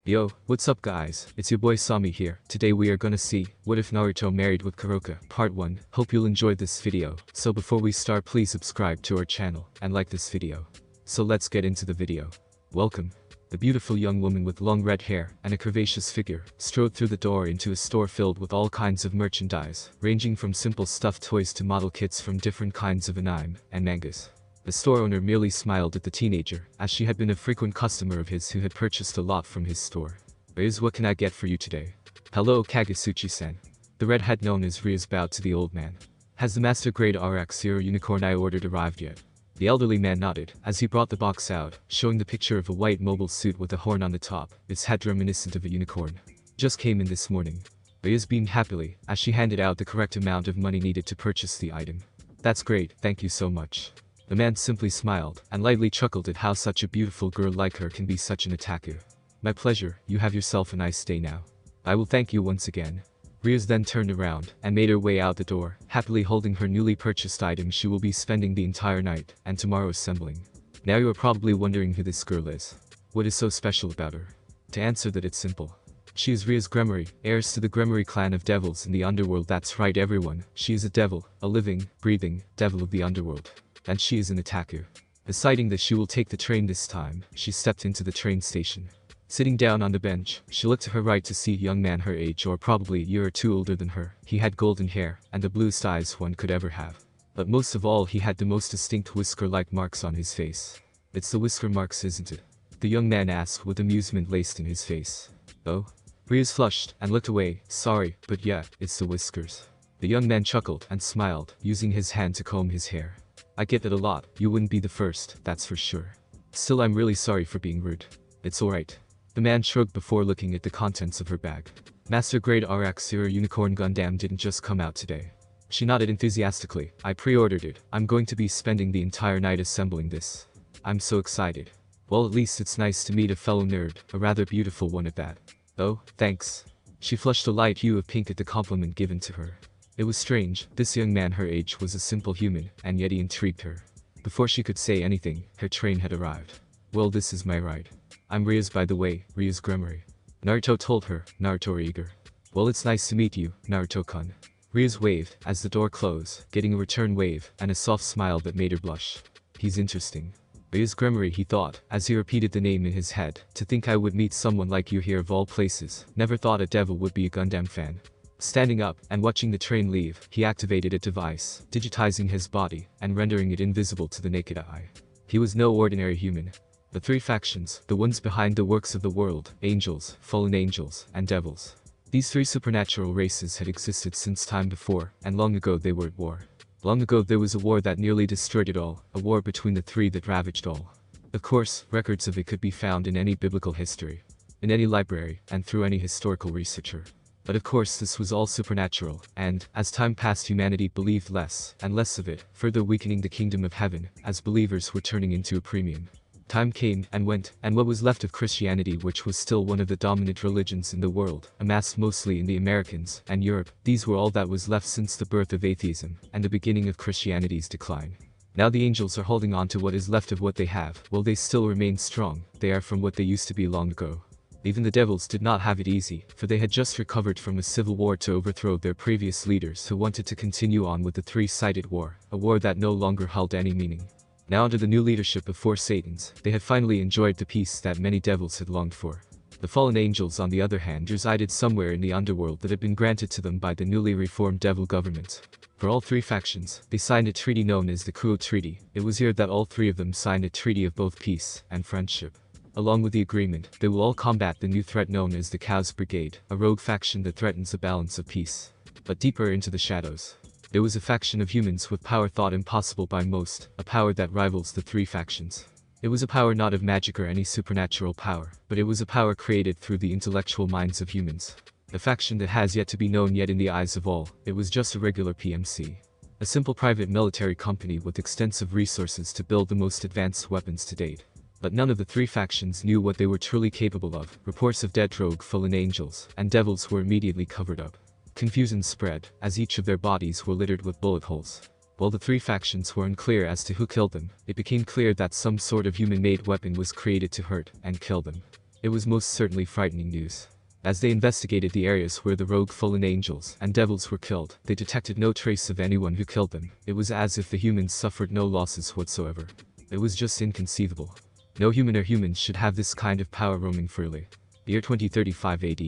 Yo, what's up guys, it's your boy Sami here. Today we are gonna see, what if Naruto married with Kuroka, part 1. Hope you'll enjoy this video. So before we start, please subscribe to our channel, and like this video. So let's get into the video. Welcome. The beautiful young woman with long red hair and a curvaceous figure strode through the door into a store filled with all kinds of merchandise, ranging from simple stuffed toys to model kits from different kinds of anime and mangas. The store owner merely smiled at the teenager, as she had been a frequent customer of his who had purchased a lot from his store. Riz, what can I get for you today? Hello, Kagasuchi-san. The redhead known as Riz bowed to the old man. Has the Master Grade RX-0 unicorn I ordered arrived yet? The elderly man nodded, as he brought the box out, showing the picture of a white mobile suit with a horn on the top, its head reminiscent of a unicorn. Just came in this morning. Riz beamed happily, as she handed out the correct amount of money needed to purchase the item. That's great, thank you so much. The man simply smiled, and lightly chuckled at how such a beautiful girl like her can be such an otaku. My pleasure, you have yourself a nice day now. I will thank you once again. Riz then turned around, and made her way out the door, happily holding her newly purchased item she will be spending the entire night, and tomorrow assembling. Now you are probably wondering who this girl is. What is so special about her? To answer that, it's simple. She is Riz Gremory, heiress to the Gremory clan of devils in the underworld. That's right everyone, she is a devil, a living, breathing, devil of the underworld. And she is an otaku. Deciding that she will take the train this time, she stepped into the train station. Sitting down on the bench, she looked to her right to see a young man her age or probably a year or two older than her. He had golden hair, and the bluest eyes one could ever have. But most of all, he had the most distinct whisker-like marks on his face. It's the whisker marks, isn't it? The young man asked with amusement laced in his face. Oh? Riz flushed, and looked away. Sorry, but yeah, it's the whiskers. The young man chuckled, and smiled, using his hand to comb his hair. I get it a lot, you wouldn't be the first, that's for sure. Still, I'm really sorry for being rude. It's alright. The man shrugged before looking at the contents of her bag. Master Grade RX-0 Unicorn Gundam didn't just come out today. She nodded enthusiastically. I pre-ordered it. I'm going to be spending the entire night assembling this. I'm so excited. Well, at least it's nice to meet a fellow nerd, a rather beautiful one at that. Oh, thanks. She flushed a light hue of pink at the compliment given to her. It was strange, this young man her age was a simple human, and yet he intrigued her. Before she could say anything, her train had arrived. Well, this is my ride. I'm Riz, by the way, Riz Gremory. Naruto told her, Naruto eager. Well, it's nice to meet you, Naruto-kun. Riz waved, as the door closed, getting a return wave, and a soft smile that made her blush. He's interesting. Riz Gremory, he thought, as he repeated the name in his head. To think I would meet someone like you here of all places. Never thought a devil would be a Gundam fan. Standing up, and watching the train leave, he activated a device, digitizing his body, and rendering it invisible to the naked eye. He was no ordinary human. The three factions, the ones behind the works of the world, angels, fallen angels, and devils. These three supernatural races had existed since time before, and long ago they were at war. Long ago there was a war that nearly destroyed it all, a war between the three that ravaged all. Of course, records of it could be found in any biblical history, in any library, and through any historical researcher. But of course this was all supernatural, and, as time passed, humanity believed less and less of it, further weakening the kingdom of heaven, as believers were turning into a premium. Time came and went, and what was left of Christianity, which was still one of the dominant religions in the world, amassed mostly in the Americas and Europe, these were all that was left since the birth of atheism, and the beginning of Christianity's decline. Now the angels are holding on to what is left of what they have. Well, they still remain strong, they are from what they used to be long ago. Even the devils did not have it easy, for they had just recovered from a civil war to overthrow their previous leaders who wanted to continue on with the three-sided war, a war that no longer held any meaning. Now under the new leadership of four Satans, they had finally enjoyed the peace that many devils had longed for. The fallen angels, on the other hand, resided somewhere in the underworld that had been granted to them by the newly reformed devil government. For all three factions, they signed a treaty known as the Kuo Treaty. It was here that all three of them signed a treaty of both peace and friendship. Along with the agreement, they will all combat the new threat known as the Chaos Brigade, a rogue faction that threatens the balance of peace. But deeper into the shadows, there was a faction of humans with power thought impossible by most, a power that rivals the three factions. It was a power not of magic or any supernatural power, but it was a power created through the intellectual minds of humans. A faction that has yet to be known, yet in the eyes of all, it was just a regular PMC. A simple private military company with extensive resources to build the most advanced weapons to date. But none of the three factions knew what they were truly capable of. Reports of dead rogue fallen angels and devils were immediately covered up. Confusion spread, as each of their bodies were littered with bullet holes. While the three factions were unclear as to who killed them, it became clear that some sort of human-made weapon was created to hurt and kill them. It was most certainly frightening news. As they investigated the areas where the rogue fallen angels and devils were killed, they detected no trace of anyone who killed them. It was as if the humans suffered no losses whatsoever. It was just inconceivable. No human or humans should have this kind of power roaming freely. Year 2035 AD.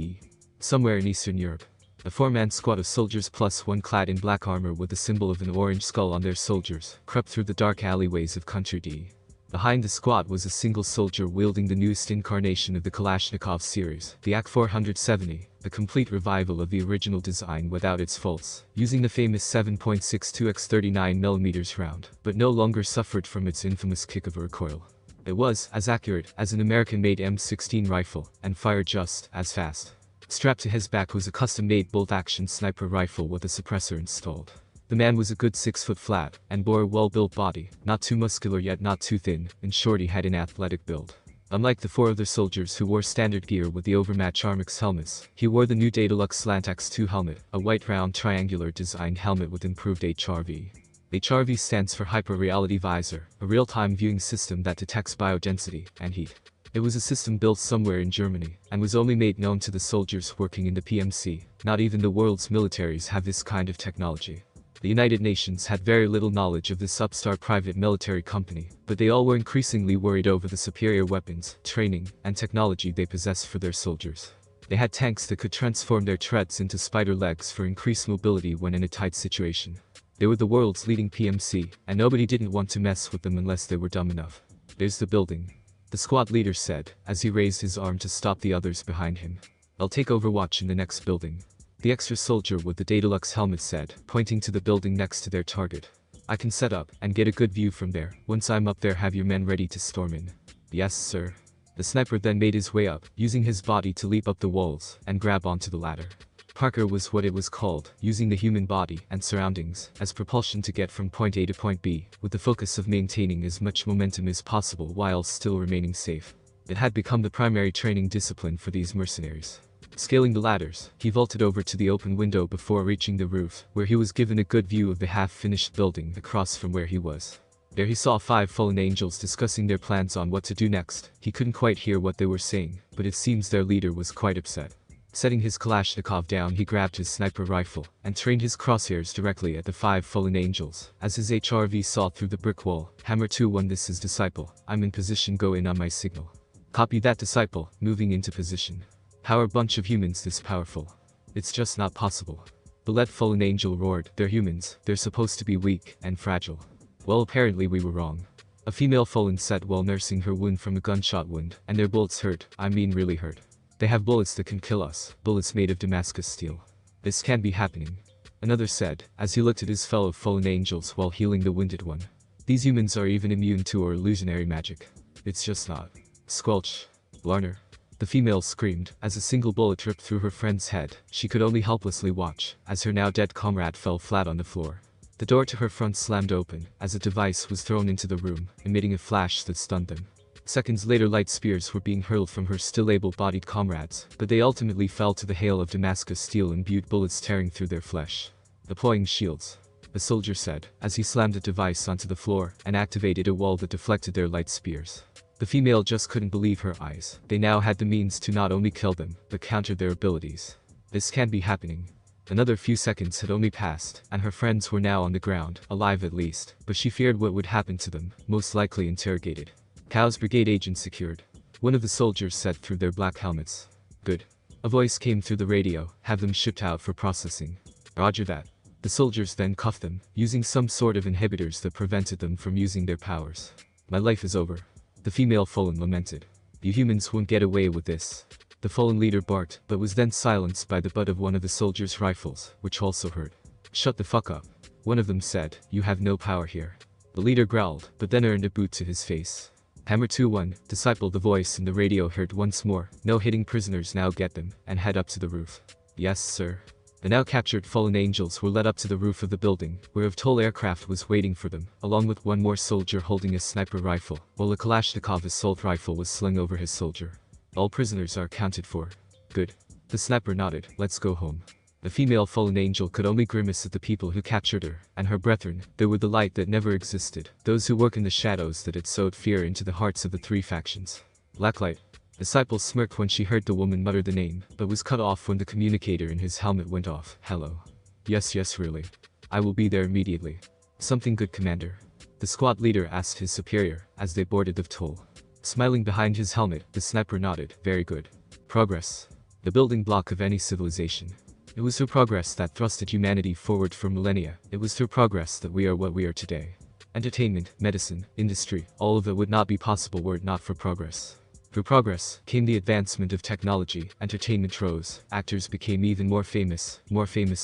Somewhere in Eastern Europe. A four-man squad of soldiers plus one clad in black armor with the symbol of an orange skull on their shoulders crept through the dark alleyways of Country D. Behind the squad was a single soldier wielding the newest incarnation of the Kalashnikov series, the AK-470, a complete revival of the original design without its faults, using the famous 7.62x39mm round, but no longer suffered from its infamous kick of recoil. It was as accurate as an American-made M16 rifle, and fired just as fast. Strapped to his back was a custom-made bolt-action sniper rifle with a suppressor installed. The man was a good 6 foot flat, and bore a well-built body, not too muscular yet not too thin. In short, he had an athletic build. Unlike the four other soldiers who wore standard gear with the overmatch Armix helmets, he wore the new Daedalux Slantax 2 helmet, a white round triangular designed helmet with improved HRV. HRV stands for Hyper Reality Visor, a real-time viewing system that detects biodensity and heat. It was a system built somewhere in Germany, and was only made known to the soldiers working in the PMC. Not even the world's militaries have this kind of technology. The United Nations had very little knowledge of this upstart private military company, but they all were increasingly worried over the superior weapons, training, and technology they possessed for their soldiers. They had tanks that could transform their treads into spider legs for increased mobility when in a tight situation. They were the world's leading PMC, and nobody didn't want to mess with them unless they were dumb enough. "There's the building," the squad leader said, as he raised his arm to stop the others behind him. "I'll take overwatch in the next building," the extra soldier with the Daedalux helmet said, pointing to the building next to their target. "I can set up and get a good view from there. Once I'm up there, have your men ready to storm in." "Yes, sir." The sniper then made his way up, using his body to leap up the walls and grab onto the ladder. Parker was what it was called, using the human body and surroundings as propulsion to get from point A to point B, with the focus of maintaining as much momentum as possible while still remaining safe. It had become the primary training discipline for these mercenaries. Scaling the ladders, he vaulted over to the open window before reaching the roof, where he was given a good view of the half-finished building across from where he was. There he saw 5 fallen angels discussing their plans on what to do next. He couldn't quite hear what they were saying, but it seems their leader was quite upset. Setting his Kalashnikov down, he grabbed his sniper rifle and trained his crosshairs directly at the 5 fallen angels. As his HRV saw through the brick wall, Hammer 2-1, this is Disciple. I'm in position, go in on my signal. Copy that, Disciple, moving into position. How are a bunch of humans this powerful? It's just not possible. The lead fallen angel roared, they're humans, they're supposed to be weak and fragile. Well, apparently we were wrong. A female fallen said while nursing her wound from a gunshot wound, and their bullets hurt, I mean really hurt. They have bullets that can kill us, bullets made of Damascus steel. This can't be happening. Another said, as he looked at his fellow fallen angels while healing the wounded one. These humans are even immune to our illusionary magic. It's just not. Squelch. Larner. The female screamed, as a single bullet ripped through her friend's head. She could only helplessly watch, as her now dead comrade fell flat on the floor. The door to her front slammed open, as a device was thrown into the room, emitting a flash that stunned them. Seconds later, light spears were being hurled from her still able-bodied comrades, but they ultimately fell to the hail of Damascus steel-imbued bullets tearing through their flesh. Deploying shields, the soldier said, as he slammed the device onto the floor and activated a wall that deflected their light spears. The female just couldn't believe her eyes. They now had the means to not only kill them, but counter their abilities. This can't be happening. Another few seconds had only passed, and her friends were now on the ground, alive at least, but she feared what would happen to them, most likely interrogated. Cow's brigade agent secured, one of the soldiers said through their black helmets. Good. A voice came through the radio, have them shipped out for processing. Roger that. The soldiers then cuffed them, using some sort of inhibitors that prevented them from using their powers. My life is over. The female fallen lamented. You humans won't get away with this. The fallen leader barked, but was then silenced by the butt of one of the soldiers' rifles, which also hurt. Shut the fuck up. One of them said, you have no power here. The leader growled, but then earned a boot to his face. Hammer 2-1, Disciple, the voice in the radio heard once more. No hitting prisoners, now get them, and head up to the roof. Yes, sir. The now captured fallen angels were led up to the roof of the building, where a tall aircraft was waiting for them, along with one more soldier holding a sniper rifle, while a Kalashnikov assault rifle was slung over his soldier. All prisoners are accounted for. Good. The sniper nodded, let's go home. The female fallen angel could only grimace at the people who captured her, and her brethren. They were the light that never existed, those who work in the shadows that had sowed fear into the hearts of the 3 factions. Blacklight. Disciple smirked when she heard the woman mutter the name, but was cut off when the communicator in his helmet went off. Hello. Yes, really. I will be there immediately. Something good, Commander? The squad leader asked his superior, as they boarded the toll. Smiling behind his helmet, the sniper nodded. Very good. Progress. The building block of any civilization. It was through progress that thrusted humanity forward for millennia. It was through progress that we are what we are today. Entertainment, medicine, industry, all of it would not be possible were it not for progress. Through progress came the advancement of technology. Entertainment rose, actors became even more famous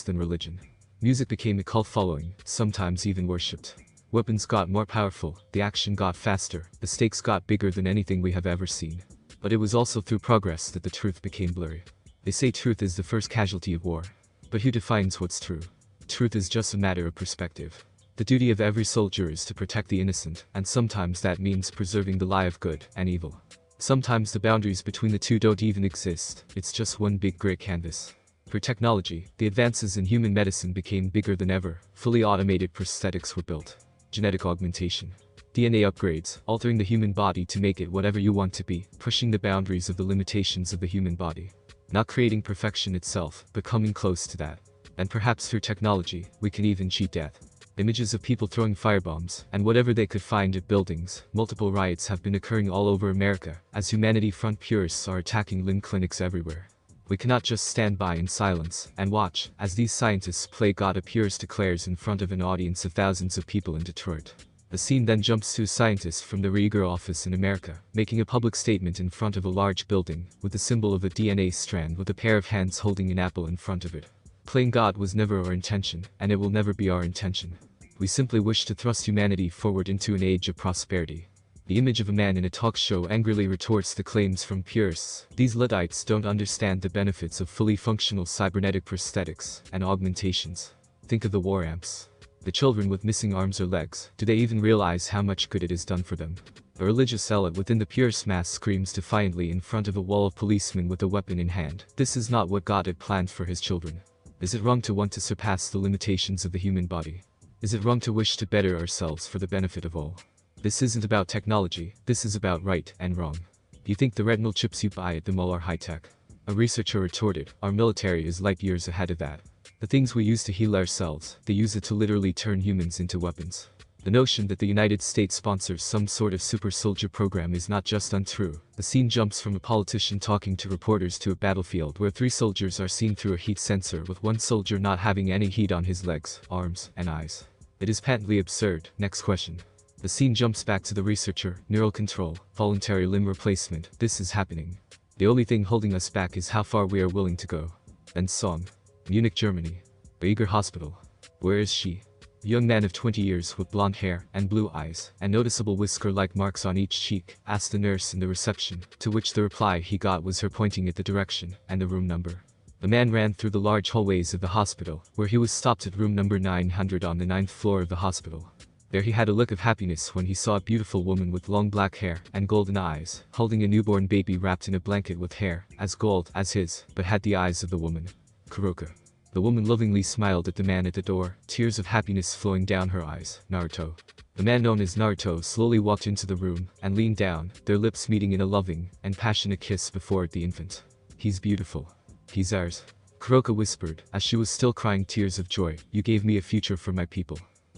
than religion. Music became a cult following, sometimes even worshipped. Weapons got more powerful, the action got faster, the stakes got bigger than anything we have ever seen. But it was also through progress that the truth became blurry. They say truth is the first casualty of war. But who defines what's true? Truth is just a matter of perspective. The duty of every soldier is to protect the innocent, and sometimes that means preserving the lie of good and evil. Sometimes the boundaries between the two don't even exist, it's just one big gray canvas. For technology, the advances in human medicine became bigger than ever. Fully automated prosthetics were built. Genetic augmentation. DNA upgrades, altering the human body to make it whatever you want to be, pushing the boundaries of the limitations of the human body. Not creating perfection itself, but coming close to that. And perhaps through technology, we can even cheat death. Images of people throwing firebombs, and whatever they could find at buildings. Multiple riots have been occurring all over America, as humanity front purists are attacking limb clinics everywhere. We cannot just stand by in silence, and watch, as these scientists play God, a purist declares in front of an audience of thousands of people in Detroit. The scene then jumps to a scientist from the Rieger office in America, making a public statement in front of a large building, with the symbol of a DNA strand with a pair of hands holding an apple in front of it. Playing God was never our intention, and it will never be our intention. We simply wish to thrust humanity forward into an age of prosperity. The image of a man in a talk show angrily retorts the claims from purists. These Luddites don't understand the benefits of fully functional cybernetic prosthetics and augmentations. Think of the war amps. The children with missing arms or legs, do they even realize how much good it has done for them? A religious zealot within the purist mass screams defiantly in front of a wall of policemen with a weapon in hand. This is not what God had planned for his children. Is it wrong to want to surpass the limitations of the human body? Is it wrong to wish to better ourselves for the benefit of all? This isn't about technology, this is about right and wrong. Do you think the retinal chips you buy at the mall are high-tech? A researcher retorted, our military is light years ahead of that. The things we use to heal ourselves, they use it to literally turn humans into weapons. The notion that the United States sponsors some sort of super soldier program is not just untrue. The scene jumps from a politician talking to reporters to a battlefield where 3 soldiers are seen through a heat sensor, with one soldier not having any heat on his legs, arms, and eyes. It is patently absurd. Next question. The scene jumps back to the researcher, neural control, voluntary limb replacement. This is happening. The only thing holding us back is how far we are willing to go. End song. Munich, Germany. Rieger Hospital. Where is she? A young man of 20 years with blonde hair and blue eyes and noticeable whisker-like marks on each cheek asked the nurse in the reception, to which the reply he got was her pointing at the direction and the room number. The man ran through the large hallways of the hospital, where he was stopped at room number 900 on the 9th floor of the hospital. There he had a look of happiness when he saw a beautiful woman with long black hair and golden eyes, holding a newborn baby wrapped in a blanket with hair as gold as his, but had the eyes of the woman. Kuroka. The woman lovingly smiled at the man at the door, tears of happiness flowing down her eyes. Naruto. The man known as Naruto slowly walked into the room and leaned down, their lips meeting in a loving and passionate kiss before the infant. He's beautiful. He's ours. Kuroka whispered, as she was still crying tears of joy. You gave me a future for my people.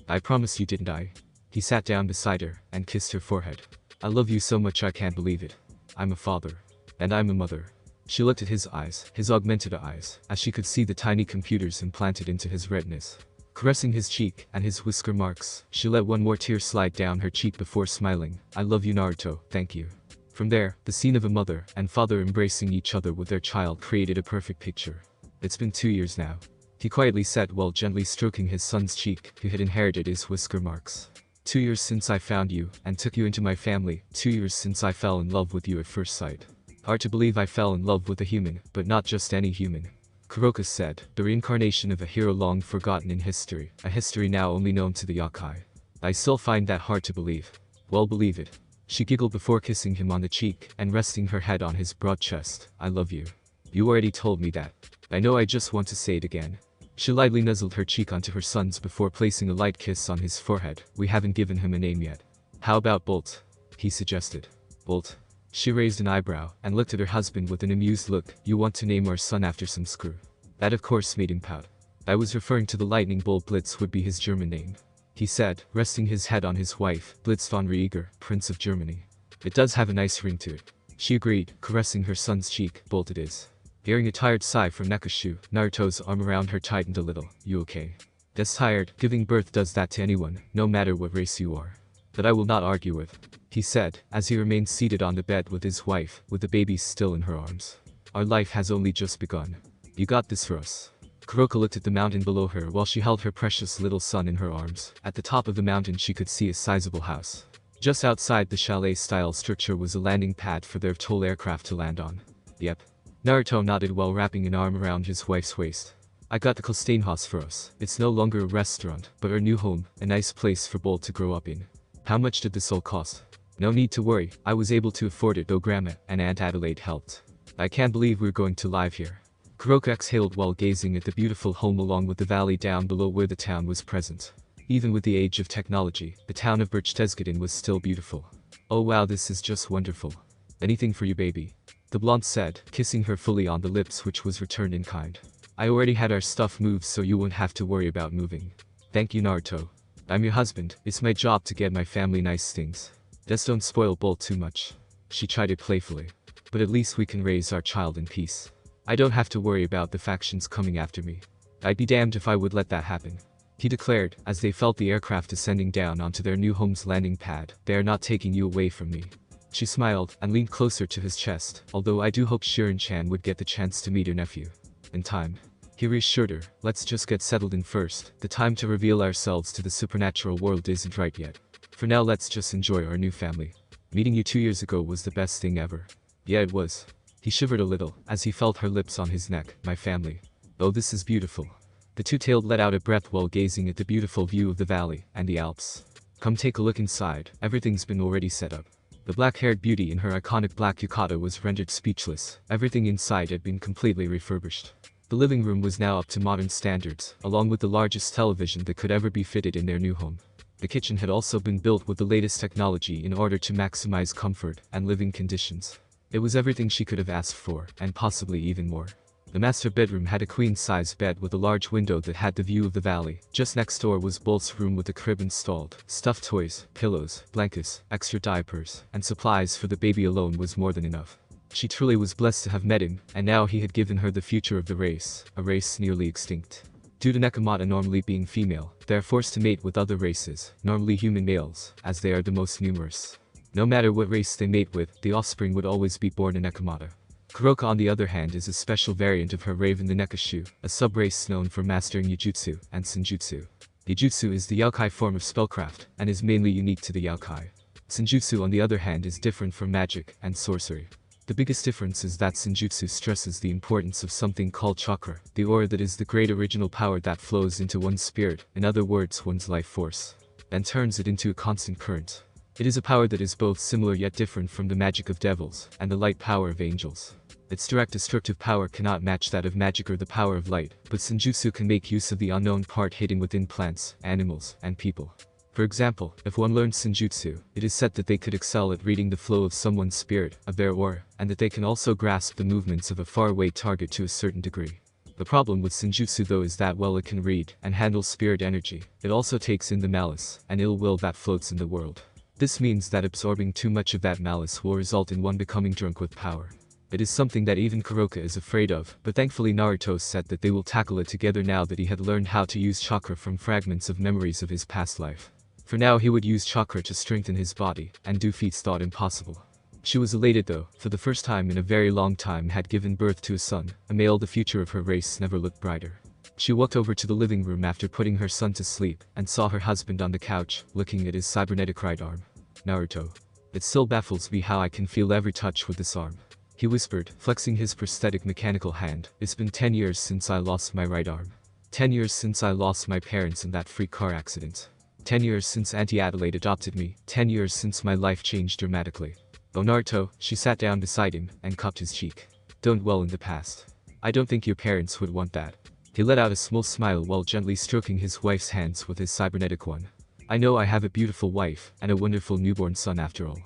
I promise you, didn't I? He sat down beside her and kissed her forehead. I love you so much I can't believe it. I'm a father. And I'm a mother. She looked at his eyes, his augmented eyes, as she could see the tiny computers implanted into his retinas. Caressing his cheek and his whisker marks, she let one more tear slide down her cheek before smiling. I love you, Naruto, thank you. From there, the scene of a mother and father embracing each other with their child created a perfect picture. It's been 2 years now. He quietly said while gently stroking his son's cheek, who had inherited his whisker marks. 2 years since I found you and took you into my family. 2 years since I fell in love with you at first sight. Hard to believe I fell in love with a human, but not just any human. Kuroka said, the reincarnation of a hero long forgotten in history, a history now only known to the Yokai. I still find that hard to believe. Well, believe it. She giggled before kissing him on the cheek and resting her head on his broad chest. I love you. You already told me that. I know, I just want to say it again. She lightly nuzzled her cheek onto her son's before placing a light kiss on his forehead. We haven't given him a name yet. How about Bolt? He suggested. Bolt? She raised an eyebrow and looked at her husband with an amused look. "You want to name our son after some screw?" That of course made him pout. "I was referring to the lightning bolt. Blitz would be his German name," he said, resting his head on his wife. "Blitz von Rieger, Prince of Germany. It does have a nice ring to it," she agreed, caressing her son's cheek. "Bolt it is." Hearing a tired sigh from Nekashu, Naruto's arm around her tightened a little. "You okay?" "That's tired. Giving birth does that to anyone, no matter what race you are. That I will not argue with," he said, as he remained seated on the bed with his wife, with the baby still in her arms. "Our life has only just begun. You got this for us." Kuroka looked at the mountain below her while she held her precious little son in her arms. At the top of the mountain she could see a sizable house. Just outside the chalet-style structure was a landing pad for their tall aircraft to land on. "Yep." Naruto nodded while wrapping an arm around his wife's waist. "I got the Kleinhaus for us. It's no longer a restaurant, but our new home, a nice place for Bolt to grow up in." "How much did this all cost?" "No need to worry, I was able to afford it though Grandma and Aunt Adelaide helped. I can't believe we're going to live here." Kuroka exhaled while gazing at the beautiful home along with the valley down below where the town was present. Even with the age of technology, the town of Berchtesgaden was still beautiful. "Oh wow, this is just wonderful. Anything for you, baby," the blonde said, kissing her fully on the lips, which was returned in kind. "I already had our stuff moved so you won't have to worry about moving." "Thank you, Naruto. I'm your husband, it's my job to get my family nice things. Just don't spoil Bolt too much." She chided playfully. "But at least we can raise our child in peace. I don't have to worry about the factions coming after me. I'd be damned if I would let that happen," he declared, as they felt the aircraft descending down onto their new home's landing pad. "They are not taking you away from me." She smiled and leaned closer to his chest. "Although I do hope Shirin-chan would get the chance to meet her nephew. In time." He reassured her. "Let's just get settled in first. The time to reveal ourselves to the supernatural world isn't right yet. For now let's just enjoy our new family. Meeting you 2 years ago was the best thing ever." "Yeah, it was." He shivered a little, as he felt her lips on his neck. "My family. Oh, this is beautiful." The two-tailed let out a breath while gazing at the beautiful view of the valley and the Alps. "Come take a look inside, everything's been already set up." The black-haired beauty in her iconic black yukata was rendered speechless. Everything inside had been completely refurbished. The living room was now up to modern standards, along with the largest television that could ever be fitted in their new home. The kitchen had also been built with the latest technology in order to maximize comfort and living conditions. It was everything she could have asked for, and possibly even more. The master bedroom had a queen-size bed with a large window that had the view of the valley. Just next door was Bolt's room with a crib installed. Stuffed toys, pillows, blankets, extra diapers, and supplies for the baby alone was more than enough. She truly was blessed to have met him, and now he had given her the future of the race, a race nearly extinct. Due to Nekomata normally being female, they are forced to mate with other races, normally human males, as they are the most numerous. No matter what race they mate with, the offspring would always be born a Nekomata. Kuroka on the other hand is a special variant of her Raven the Nekashu, a sub-race known for mastering Yujutsu and Senjutsu. Yujutsu is the Yokai form of spellcraft, and is mainly unique to the Yokai. Senjutsu on the other hand is different from magic and sorcery. The biggest difference is that Senjutsu stresses the importance of something called chakra, the aura that is the great original power that flows into one's spirit, in other words one's life force, and turns it into a constant current. It is a power that is both similar yet different from the magic of devils, and the light power of angels. Its direct destructive power cannot match that of magic or the power of light, but Senjutsu can make use of the unknown part hidden within plants, animals, and people. For example, if one learns Senjutsu, it is said that they could excel at reading the flow of someone's spirit, of their aura, and that they can also grasp the movements of a faraway target to a certain degree. The problem with Senjutsu though is that while it can read and handle spirit energy, it also takes in the malice and ill will that floats in the world. This means that absorbing too much of that malice will result in one becoming drunk with power. It is something that even Kuroka is afraid of, but thankfully Naruto said that they will tackle it together now that he had learned how to use chakra from fragments of memories of his past life. For now he would use chakra to strengthen his body, and do feats thought impossible. She was elated though, for the first time in a very long time had given birth to a son, a male. The future of her race never looked brighter. She walked over to the living room after putting her son to sleep, and saw her husband on the couch, looking at his cybernetic right arm. "Naruto. It still baffles me how I can feel every touch with this arm," he whispered, flexing his prosthetic mechanical hand. "It's been 10 years since I lost my right arm. 10 years since I lost my parents in that freak car accident. 10 years since Auntie Adelaide adopted me. 10 years since my life changed dramatically. Oh Naruto," she sat down beside him, and cupped his cheek. "Don't dwell in the past. I don't think your parents would want that." He let out a small smile while gently stroking his wife's hands with his cybernetic one. "I know I have a beautiful wife, and a wonderful newborn son after all.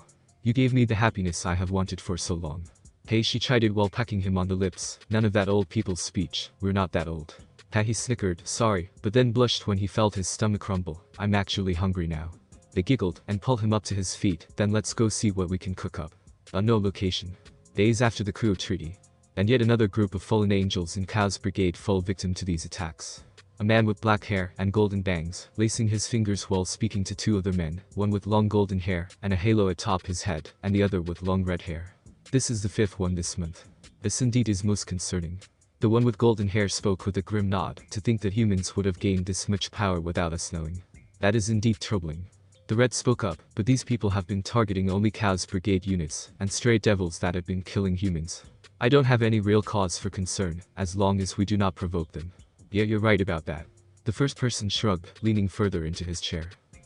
You gave me the happiness I have wanted for so long. Hey, she chided while pecking him on the lips. None of that old people's speech, we're not that old. He snickered, sorry, but then blushed when he felt his stomach rumble. I'm actually hungry now. They giggled and pulled him up to his feet, then let's go see what we can cook up. Unknown location. Days after the Kuro Treaty. And yet another group of fallen angels in Chaos Brigade fall victim to these attacks. A man with black hair and golden bangs, lacing his fingers while speaking to two other men, one with long golden hair and a halo atop his head, and the other with long red hair. This is the fifth one this month. This indeed is most concerning. The one with golden hair spoke with a grim nod, to think that humans would have gained this much power without us knowing. That is indeed troubling. The red spoke up, but these people have been targeting only Chaos Brigade units, and stray devils that have been killing humans. I don't have any real cause for concern, as long as we do not provoke them. Yeah, you're right about that. The first person shrugged, leaning further into his chair.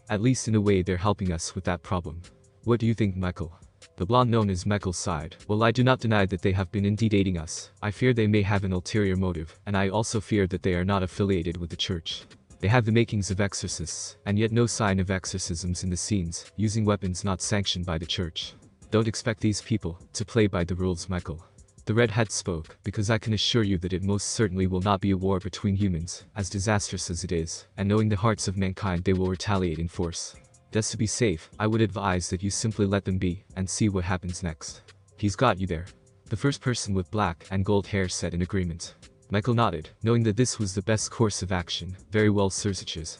At least in a way they're helping us with that problem. What do you think, Michael? The blonde known as Michael sighed. Well, I do not deny that they have been indeed aiding us. I fear they may have an ulterior motive, and I also fear that they are not affiliated with the church. They have the makings of exorcists, and yet no sign of exorcisms in the scenes, using weapons not sanctioned by the church. Don't expect these people to play by the rules, Michael. The redhead spoke, because I can assure you that it most certainly will not be a war between humans, as disastrous as it is, and knowing the hearts of mankind they will retaliate in force. Just to be safe, I would advise that you simply let them be, and see what happens next. He's got you there. The first person with black and gold hair said in agreement. Michael nodded, knowing that this was the best course of action. Very well, Sir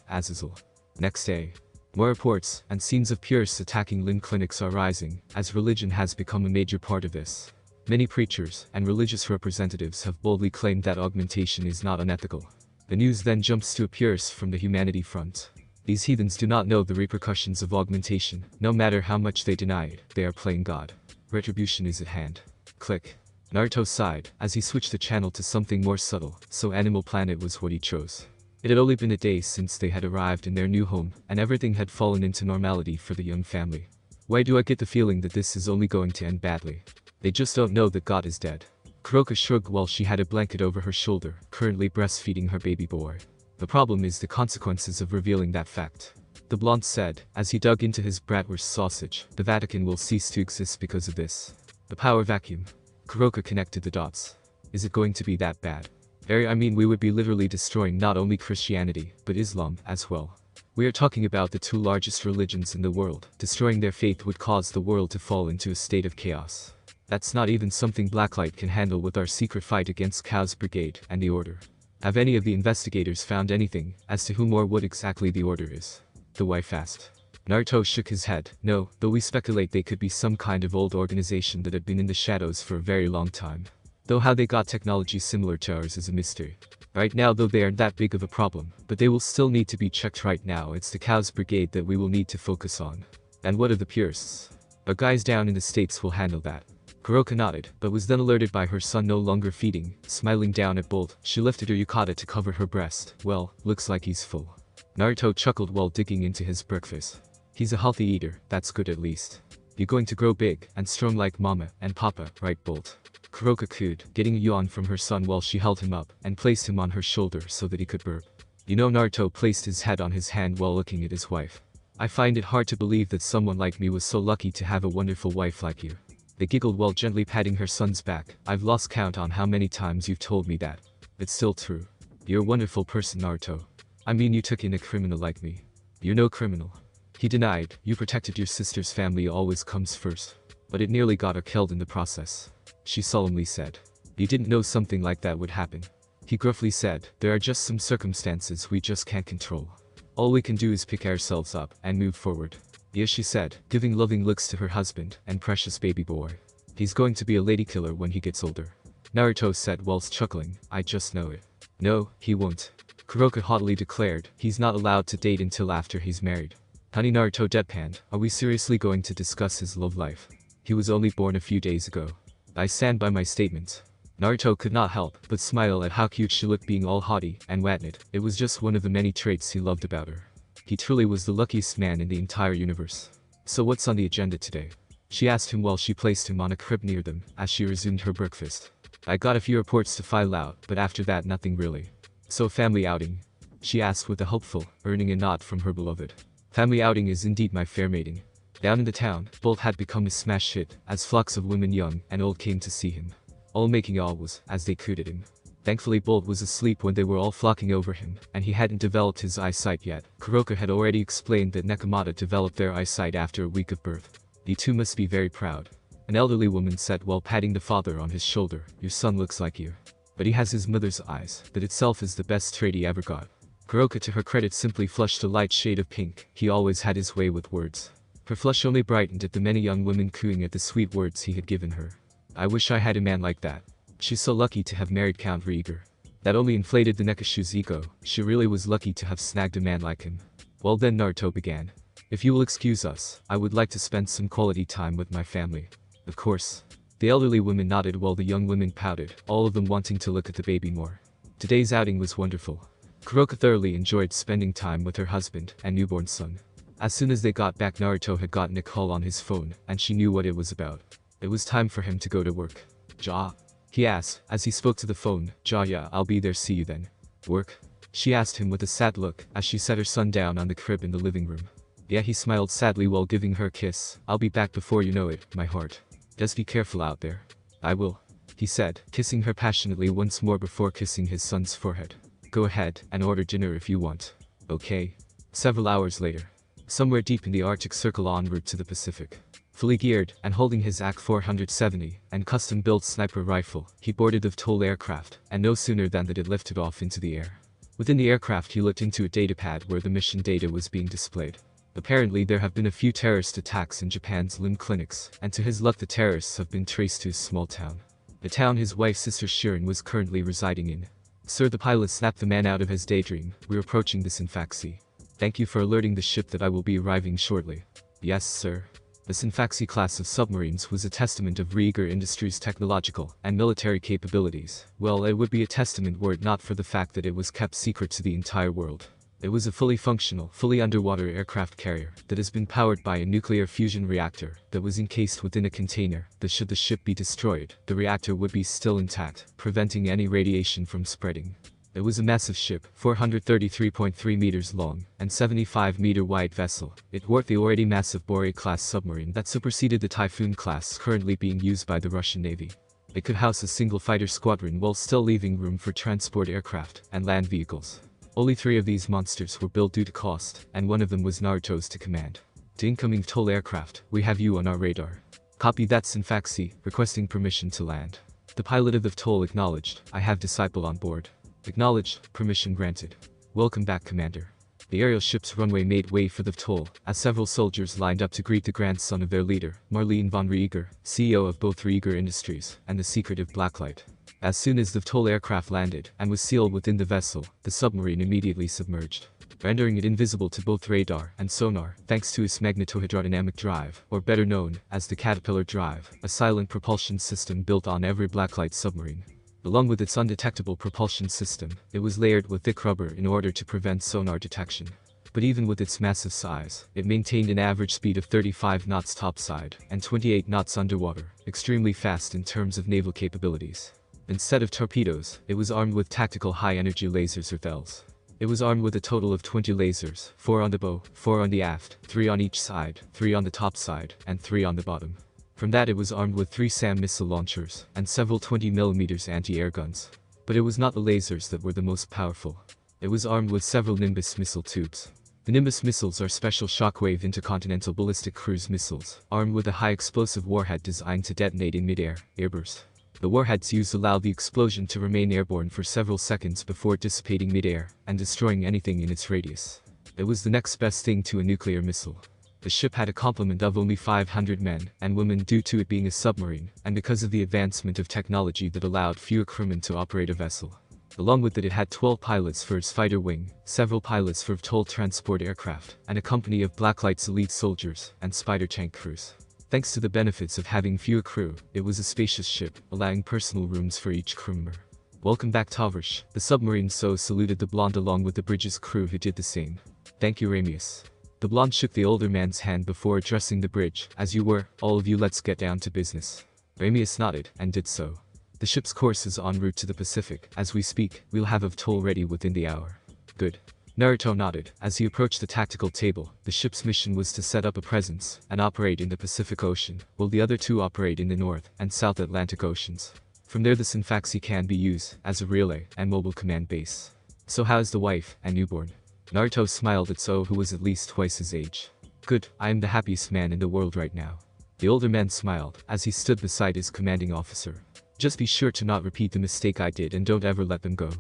Azazel. Next day. More reports, and scenes of purists attacking Lin clinics are rising, as religion has become a major part of this. Many preachers and religious representatives have boldly claimed that augmentation is not unethical. The news then jumps to a purist from the humanity front. These heathens do not know the repercussions of augmentation. No matter how much they deny it, they are playing God. Retribution is at hand. Click. Naruto sighed, as he switched the channel to something more subtle, so Animal Planet was what he chose. It had only been a day since they had arrived in their new home, and everything had fallen into normality for the young family. Why do I get the feeling that this is only going to end badly? They just don't know that God is dead. Kuroka shrugged while she had a blanket over her shoulder, currently breastfeeding her baby boy. The problem is the consequences of revealing that fact. The blonde said, as he dug into his bratwurst sausage. The Vatican will cease to exist because of this. The power vacuum. Kuroka connected the dots. Is it going to be that bad? I mean, we would be literally destroying not only Christianity, but Islam as well. We are talking about the two largest religions in the world. Destroying their faith would cause the world to fall into a state of chaos. That's not even something Blacklight can handle with our secret fight against Chaos Brigade and the Order. Have any of the investigators found anything as to whom or what exactly the Order is? The wife asked. Naruto shook his head. No, though we speculate they could be some kind of old organization that had been in the shadows for a very long time. Though how they got technology similar to ours is a mystery. Right now though they aren't that big of a problem, but they will still need to be checked right now. It's the Chaos Brigade that we will need to focus on. And what of the purists? Our guys down in the States will handle that. Kuroka nodded, but was then alerted by her son no longer feeding. Smiling down at Bolt, she lifted her yukata to cover her breast. Well, looks like he's full. Naruto chuckled while digging into his breakfast. He's a healthy eater, that's good at least. You're going to grow big and strong like Mama and Papa, right, Bolt? Kuroka cooed, getting a yawn from her son while she held him up and placed him on her shoulder so that he could burp. You know, Naruto placed his head on his hand while looking at his wife. I find it hard to believe that someone like me was so lucky to have a wonderful wife like you. They giggled while gently patting her son's back. I've lost count on how many times you've told me that. It's still true. You're a wonderful person, Naruto. I mean, you took in a criminal like me. You're no criminal. He denied. You protected your sister's family, always comes first. But it nearly got her killed in the process. She solemnly said. You didn't know something like that would happen. He gruffly said, there are just some circumstances we just can't control. All we can do is pick ourselves up and move forward. Yes, she said, giving loving looks to her husband and precious baby boy. He's going to be a lady killer when he gets older. Naruto said whilst chuckling, I just know it. No, he won't. Kuroka haughtily declared, he's not allowed to date until after he's married. Honey, Naruto deadpanned, are we seriously going to discuss his love life? He was only born a few days ago. I stand by my statement. Naruto could not help but smile at how cute she looked being all haughty and whatnot. It was just one of the many traits he loved about her. He truly was the luckiest man in the entire universe. So what's on the agenda today? She asked him while she placed him on a crib near them as she resumed her breakfast. I got a few reports to file out, but after that nothing really. So family outing? She asked with a hopeful, earning a nod from her beloved. Family outing is indeed my fair mating. Down in the town, Bolt had become a smash hit, as flocks of women young and old came to see him. All making was, as they cooed at him. Thankfully Bolt was asleep when they were all flocking over him, and he hadn't developed his eyesight yet. Kuroka had already explained that Nekomata developed their eyesight after a week of birth. The two must be very proud. An elderly woman said while patting the father on his shoulder, "Your son looks like you. But he has his mother's eyes. That itself is the best trait he ever got." Kuroka, to her credit, simply flushed a light shade of pink. He always had his way with words. Her flush only brightened at the many young women cooing at the sweet words he had given her. "I wish I had a man like that. She's so lucky to have married Count Rieger." That only inflated the Nekashu's ego. She really was lucky to have snagged a man like him. Well then, Naruto began. "If you will excuse us, I would like to spend some quality time with my family." "Of course." The elderly women nodded while the young women pouted, all of them wanting to look at the baby more. Today's outing was wonderful. Kuroka thoroughly enjoyed spending time with her husband and newborn son. As soon as they got back, Naruto had gotten a call on his phone, and she knew what it was about. It was time for him to go to work. "Ja?" he asked, as he spoke to the phone. "Ja, yeah, I'll be there, see you then." "Work?" she asked him with a sad look, as she set her son down on the crib in the living room. "Yeah," he smiled sadly while giving her a kiss. "I'll be back before you know it, my heart. Just be careful out there." "I will," he said, kissing her passionately once more before kissing his son's forehead. "Go ahead and order dinner if you want." "Okay." Several hours later. Somewhere deep in the Arctic Circle en route to the Pacific. Fully geared, and holding his AK-470 and custom-built sniper rifle, he boarded the VTOL aircraft, and no sooner than that it lifted off into the air. Within the aircraft he looked into a datapad where the mission data was being displayed. Apparently there have been a few terrorist attacks in Japan's limb clinics, and to his luck the terrorists have been traced to a small town. The town his wife's sister Shirin was currently residing in. "Sir," the pilot snapped the man out of his daydream, "we're approaching the Synfaxi. Thank you for alerting the ship that I will be arriving shortly." "Yes, sir." The Synfaxi class of submarines was a testament of Rieger Industries' technological and military capabilities. Well, it would be a testament were it not for the fact that it was kept secret to the entire world. It was a fully functional, fully underwater aircraft carrier that has been powered by a nuclear fusion reactor that was encased within a container that, should the ship be destroyed, the reactor would be still intact, preventing any radiation from spreading. It was a massive ship, 433.3 meters long, and 75-meter wide vessel. It dwarfed the already massive Bore-class submarine that superseded the Typhoon class currently being used by the Russian Navy. It could house a single fighter squadron while still leaving room for transport aircraft and land vehicles. Only 3 of these monsters were built due to cost, and one of them was Naruto's to command. "To incoming VTOL aircraft, we have you on our radar." "Copy that, Synfaxi, requesting permission to land." The pilot of the VTOL acknowledged. "I have disciple on board." "Acknowledged, permission granted." "Welcome back, Commander." The aerial ship's runway made way for the VTOL, as several soldiers lined up to greet the grandson of their leader, Marlene von Rieger, CEO of both Rieger Industries and the secretive Blacklight. As soon as the VTOL aircraft landed and was sealed within the vessel, the submarine immediately submerged, rendering it invisible to both radar and sonar thanks to its magnetohydrodynamic drive, or better known as the Caterpillar drive, a silent propulsion system built on every Blacklight submarine. Along with its undetectable propulsion system, it was layered with thick rubber in order to prevent sonar detection. But even with its massive size, it maintained an average speed of 35 knots topside and 28 knots underwater, extremely fast in terms of naval capabilities. Instead of torpedoes, it was armed with tactical high-energy lasers or THELs. It was armed with a total of 20 lasers, 4 on the bow, 4 on the aft, 3 on each side, 3 on the top side, and 3 on the bottom. From that it was armed with 3 SAM missile launchers, and several 20mm anti-air guns. But it was not the lasers that were the most powerful. It was armed with several Nimbus missile tubes. The Nimbus missiles are special shockwave intercontinental ballistic cruise missiles, armed with a high-explosive warhead designed to detonate in mid-air, airburst. The warheads used allow the explosion to remain airborne for several seconds before dissipating mid-air and destroying anything in its radius. It was the next best thing to a nuclear missile. The ship had a complement of only 500 men and women due to it being a submarine, and because of the advancement of technology that allowed fewer crewmen to operate a vessel. Along with it had 12 pilots for its fighter wing, several pilots for VTOL transport aircraft, and a company of Blacklight's elite soldiers and spider tank crews. Thanks to the benefits of having fewer crew, it was a spacious ship, allowing personal rooms for each crew member. "Welcome back, Tavrish," the submarine so saluted the blonde along with the bridge's crew who did the same. "Thank you, Ramius." The blonde shook the older man's hand before addressing the bridge. "As you were, all of you, let's get down to business." Ramius nodded, and did so. "The ship's course is en route to the Pacific. As we speak, we'll have a VTOL ready within the hour." "Good." Naruto nodded. As he approached the tactical table, the ship's mission was to set up a presence and operate in the Pacific Ocean, while the other two operate in the North and South Atlantic Oceans. From there the Synfaxi can be used as a relay and mobile command base. So how's the wife and newborn? Naruto smiled at So, who was at least twice his age. Good, I am the happiest man in the world right now. The older man smiled as he stood beside his commanding officer. Just be sure to not repeat the mistake I did and don't ever let them go.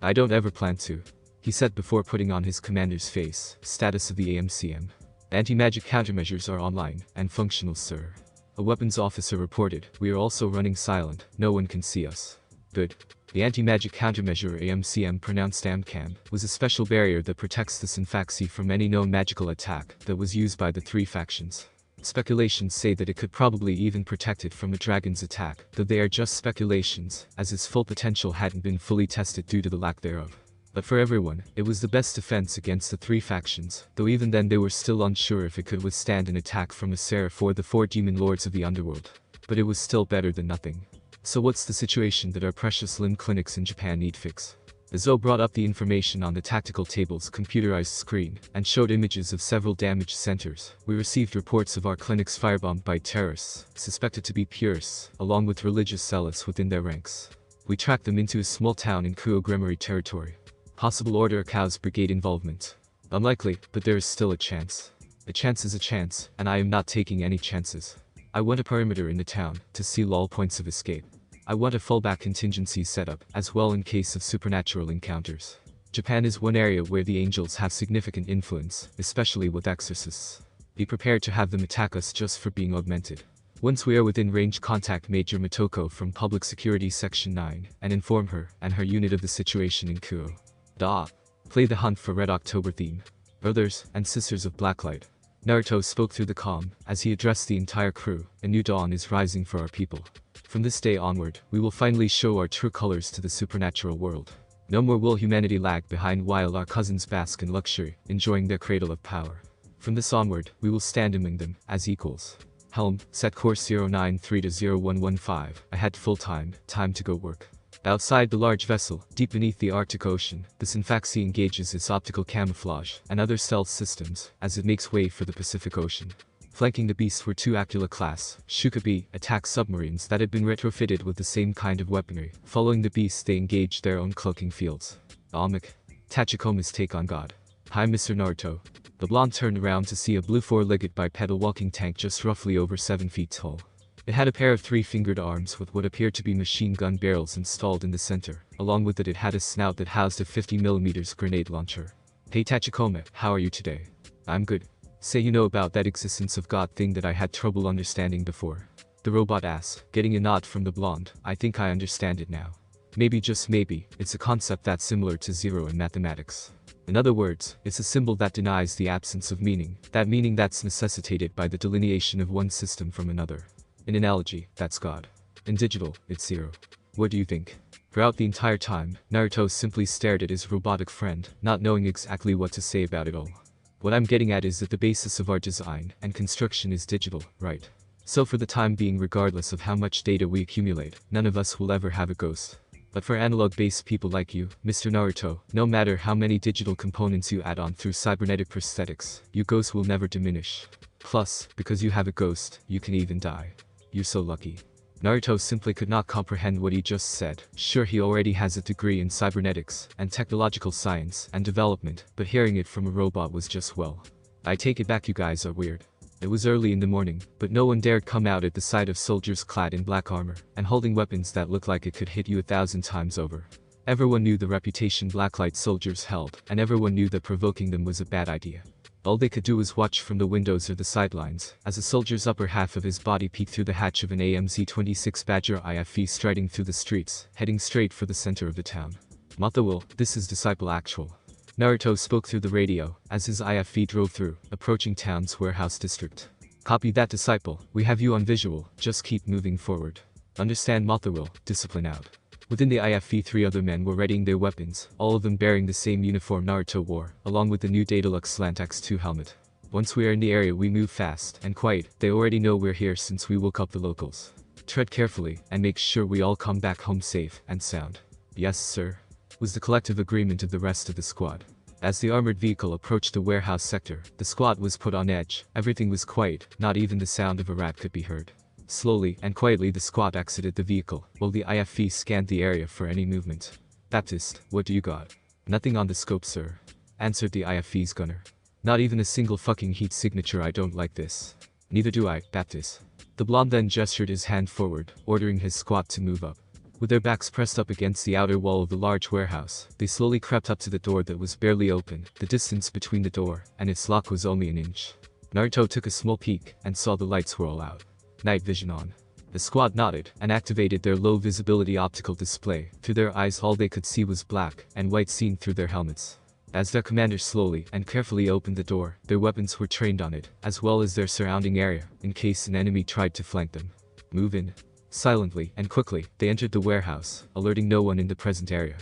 I don't ever plan to, he said before putting on his commander's face. Status of the AMCM. Anti-magic countermeasures are online and functional, sir. A weapons officer reported. We are also running silent, no one can see us. Good. The anti-magic countermeasure AMCM, pronounced AMCAM, was a special barrier that protects the Synfaxi from any known magical attack that was used by the three factions. Speculations say that it could probably even protect it from a dragon's attack, though they are just speculations, as its full potential hadn't been fully tested due to the lack thereof. But for everyone, it was the best defense against the three factions, though even then they were still unsure if it could withstand an attack from a seraph or the four demon lords of the underworld. But it was still better than nothing. So what's the situation that our precious limb clinics in Japan need fix? Zo brought up the information on the tactical table's computerized screen and showed images of several damaged centers. We received reports of our clinics firebombed by terrorists, suspected to be purists, along with religious zealots within their ranks. We tracked them into a small town in Gremory territory. Possible Order Cow's brigade involvement. Unlikely, but there is still a chance. A chance is a chance, and I am not taking any chances. I want a perimeter in the town to seal all points of escape. I want a fallback contingency set up as well in case of supernatural encounters. Japan is one area where the angels have significant influence, especially with exorcists. Be prepared to have them attack us just for being augmented. Once we are within range, contact Major Motoko from Public Security Section 9 and inform her and her unit of the situation in Kuo. Play the Hunt for Red October theme. Brothers and sisters of Blacklight. Naruto spoke through the comm as he addressed the entire crew. A new dawn is rising for our people. From this day onward, we will finally show our true colors to the supernatural world. No more will humanity lag behind while our cousins bask in luxury, enjoying their cradle of power. From this onward, we will stand among them as equals. Helm, set course 093 to 0115. Ahead full time to go work. Outside the large vessel, deep beneath the Arctic Ocean, the Synfaxi engages its optical camouflage and other stealth systems as it makes way for the Pacific Ocean. Flanking the beasts were two Aquila-class Shukabi attack submarines that had been retrofitted with the same kind of weaponry. Following the beasts, they engaged their own cloaking fields. Almec. Tachikoma's take on God. Hi, Mr. Naruto. The blonde turned around to see a blue four-legged bipedal walking tank just roughly over 7 feet tall. It had a pair of three-fingered arms with what appeared to be machine gun barrels installed in the center. Along with it had a snout that housed a 50mm grenade launcher. Hey Tachikoma, how are you today? I'm good. Say, you know about that existence of God thing that I had trouble understanding before? The robot asked, getting a nod from the blonde. I think I understand it now. Maybe, just maybe, it's a concept that's similar to zero in mathematics. In other words, it's a symbol that denies the absence of meaning, that meaning that's necessitated by the delineation of one system from another. In analogy, that's God. In digital, it's zero. What do you think? Throughout the entire time, Naruto simply stared at his robotic friend, not knowing exactly what to say about it all. What I'm getting at is that the basis of our design and construction is digital, right? So for the time being, regardless of how much data we accumulate, none of us will ever have a ghost. But for analog-based people like you, Mr. Naruto, no matter how many digital components you add on through cybernetic prosthetics, your ghost will never diminish. Plus, because you have a ghost, you can even die. You're so lucky. Naruto simply could not comprehend what he just said. Sure, he already has a degree in cybernetics and technological science and development, but hearing it from a robot was just, well. I take it back, you guys are weird. It was early in the morning, but no one dared come out at the sight of soldiers clad in black armor and holding weapons that looked like it could hit you 1,000 times over. Everyone knew the reputation Blacklight soldiers held, and everyone knew that provoking them was a bad idea. All they could do was watch from the windows or the sidelines, as a soldier's upper half of his body peeked through the hatch of an AMZ-26 Badger IFV striding through the streets, heading straight for the center of the town. Matha-will, this is Disciple Actual. Naruto spoke through the radio, as his IFV drove through, approaching town's warehouse district. Copy that, Disciple, we have you on visual, just keep moving forward. Understand, Matha-will, discipline out. Within the IFV, 3 other men were readying their weapons, all of them bearing the same uniform Naruto wore, along with the new Daedalux Slantax 2 helmet. Once we are in the area, we move fast and quiet. They already know we're here since we woke up the locals. Tread carefully and make sure we all come back home safe and sound. Yes, sir, was the collective agreement of the rest of the squad. As the armored vehicle approached the warehouse sector, the squad was put on edge. Everything was quiet, not even the sound of a rat could be heard. Slowly and quietly the squad exited the vehicle, while the IFV scanned the area for any movement. "Baptist, what do you got?" "Nothing on the scope, sir," answered the IFV's gunner. "Not even a single fucking heat signature. I don't like this." "Neither do I, Baptist." The blonde then gestured his hand forward, ordering his squad to move up. With their backs pressed up against the outer wall of the large warehouse, they slowly crept up to the door that was barely open. The distance between the door and its lock was only an inch. Naruto took a small peek and saw the lights were all out. Night vision on. The squad nodded and activated their low visibility optical display. Through their eyes all they could see was black and white seen through their helmets. As their commander slowly and carefully opened the door, their weapons were trained on it, as well as their surrounding area, in case an enemy tried to flank them. "Move in." Silently and quickly, they entered the warehouse, alerting no one in the present area.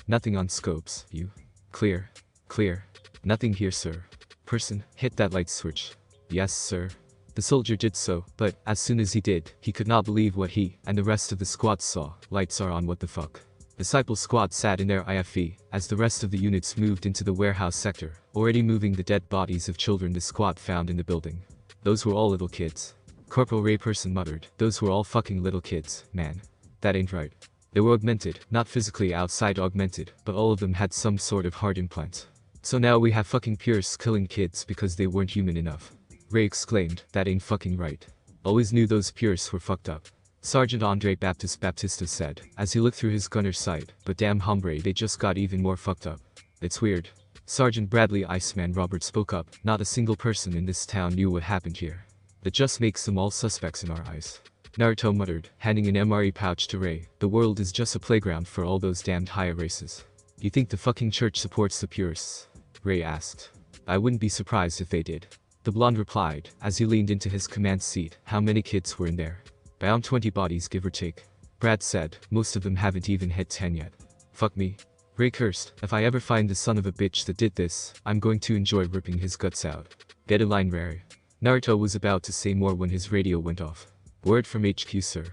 "Nothing on scopes, you." "Clear. Clear." "Nothing here, sir." "Person, hit that light switch." "Yes, sir." The soldier did so, but, as soon as he did, he could not believe what he and the rest of the squad saw. "Lights are on, what the fuck?" Disciple squad sat in their IFV, as the rest of the units moved into the warehouse sector, already moving the dead bodies of children the squad found in the building. "Those were all little kids." Corporal Ray Person muttered. "Those were all fucking little kids, man. That ain't right." They were augmented, not physically outside augmented, but all of them had some sort of heart implant. "So now we have fucking purists killing kids because they weren't human enough." Ray exclaimed. "That ain't fucking right. Always knew those purists were fucked up." Sergeant Andre Baptista said, as he looked through his gunner's sight. "But damn hombre, they just got even more fucked up." "It's weird." Sergeant Bradley Iceman Robert spoke up. "Not a single person in this town knew what happened here. That just makes them all suspects in our eyes." Naruto muttered, handing an MRE pouch to Ray. "The world is just a playground for all those damned higher races." "You think the fucking church supports the purists?" Ray asked. "I wouldn't be surprised if they did." The blonde replied, as he leaned into his command seat. "How many kids were in there?" "Around 20 bodies, give or take." Brad said. "Most of them haven't even hit 10 yet." "Fuck me." Ray cursed. "If I ever find the son of a bitch that did this, I'm going to enjoy ripping his guts out." "Get in line, Ray." Naruto was about to say more when his radio went off. "Word from HQ, sir."